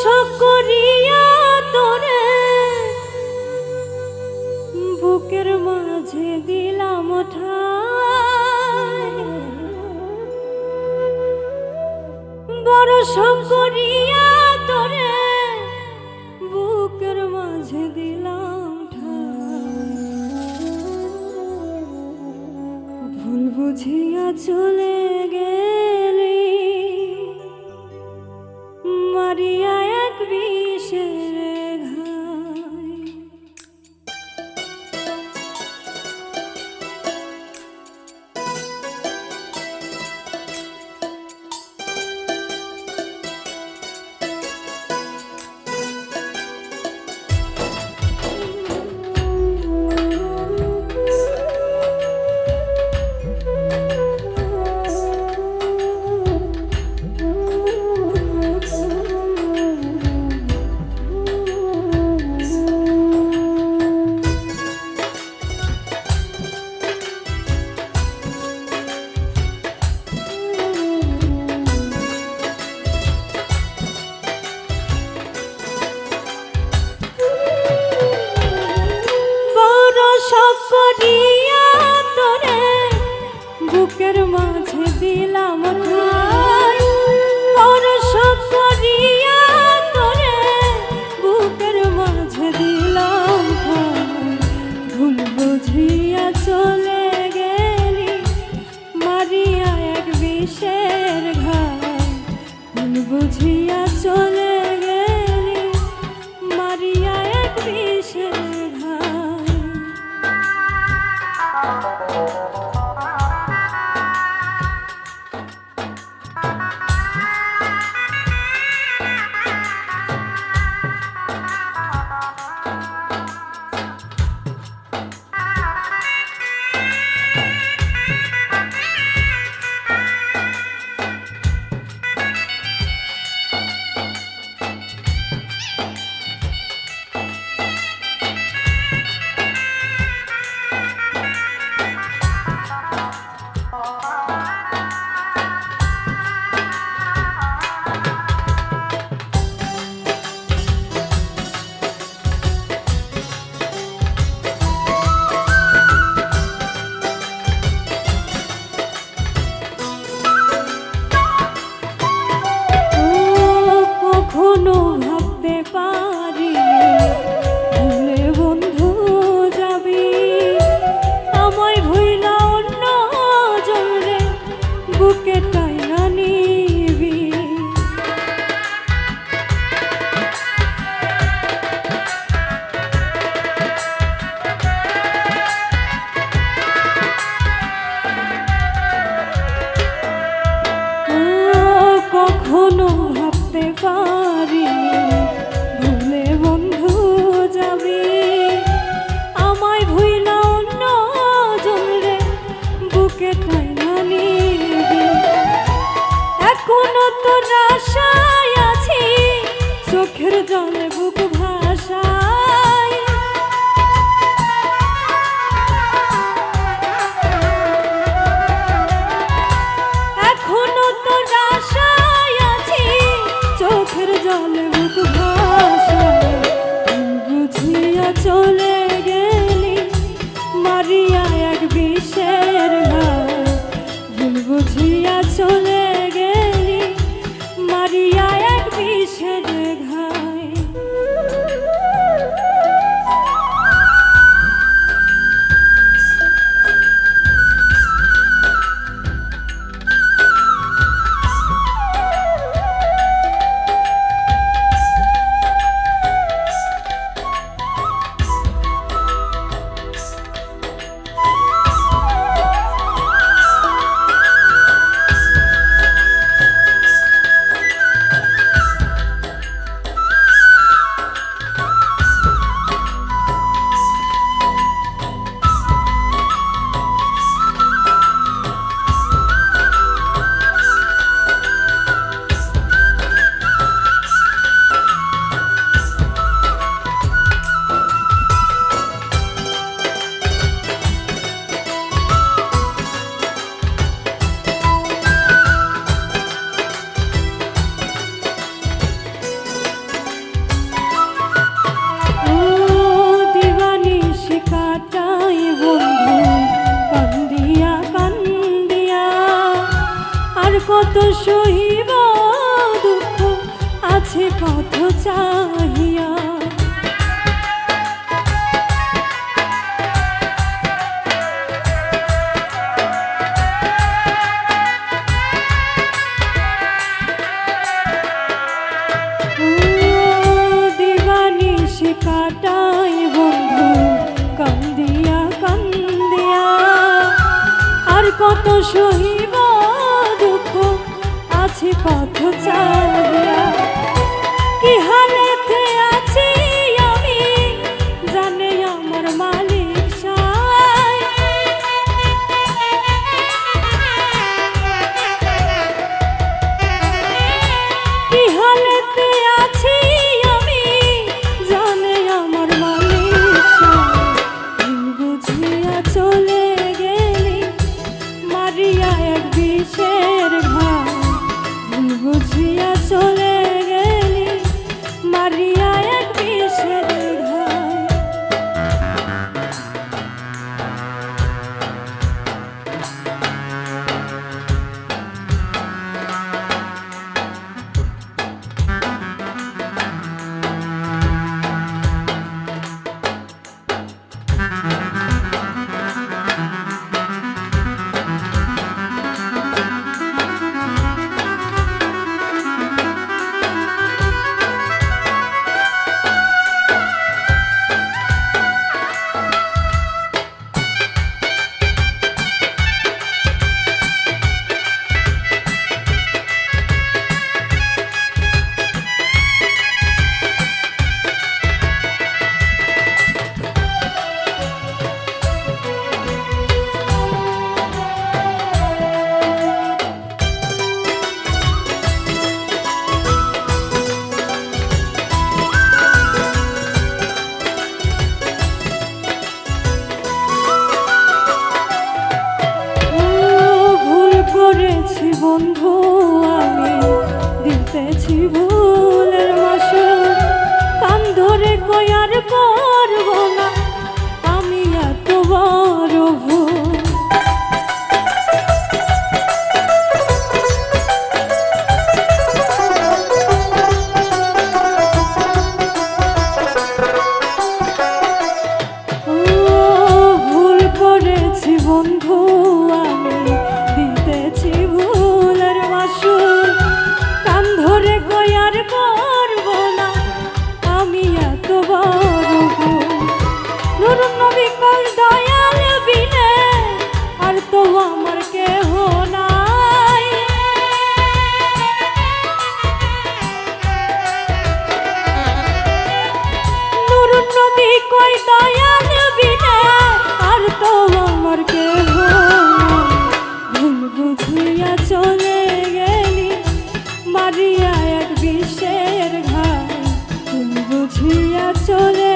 শোক করিয়া তোরে বুকের মাঝে দিলাম ঠাই, বড় শোক করিয়া তোরে বুকের মাঝে দিলাম ঠাই। ভুল বুঝিয়া চলে গেলি মারিয়া এক বিষের ঘাই। করিয়া তোরে বুকের মাঝে দিলাম ঠাই, বড় শোক করিয়া তোরে বুকের মাঝে দিলাম ঠাই। ভুল বুঝিয়া চলে গেলি মারিয়া এক বিষের ঘাই। ভুল বুঝিয়া চলে গেলি মারিয়া এক বিষের ঘাই। কখনো ভাবতে পারিনি ভুলে বন্ধু যাবি, আমায় ভুইলা অন্য জনরে বুকে টাইনা নিবি। এখনো তোর আশায় আছি চোখের জলে বুক ভাসায়। এখনো তোর আশায় আছি চোখের জলে বুক ভাসায়। বুঝিয়া চলে গেলি মারিয়া এক বিষের ঘাই। ভুল বুঝিয়া চলে গেলি মারিয়া এক বিষের ঘাই। কত সহিব দুঃখ আছে পথ চাহিয়া। দিবানিশি কাটাই বন্ধু কান্দিয়া কান্দিয়া, আর কত সহিব দুঃখ আছে পথ চাহিয়া। কি হালেতে আছি আমি জানে আমার মালিক সায়, কি হালেতে আছি আমি জানে আমার মালিক সায়। বুঝিয়া চলে গেলি মারিয়া এক বিষের ঘায়, বুঝিয়া চলে গেলি মারিয়া এক বিষের ঘায়। বন্ধু আমি দিতেছি ভুলের মাসুল, কান ধরে কই আর করব না আমি এত বড় ভুল। ভুল করেছি বন্ধু আমি দিতেছি ভুলের মাসুল, কান ধরে কই আর করব না আমি এত বড় ভুল। নুরুন নবী কল দয়াল বিনে আর তো আমার কেহ নাই, নুরুন নবী কই দয়াল বিনে আর তো আমার কেহ নাই। ভুল বুঝিয়া চলে গেলি মারিয়া এক বিষের ঘায়, ভুল বুঝিয়া চলে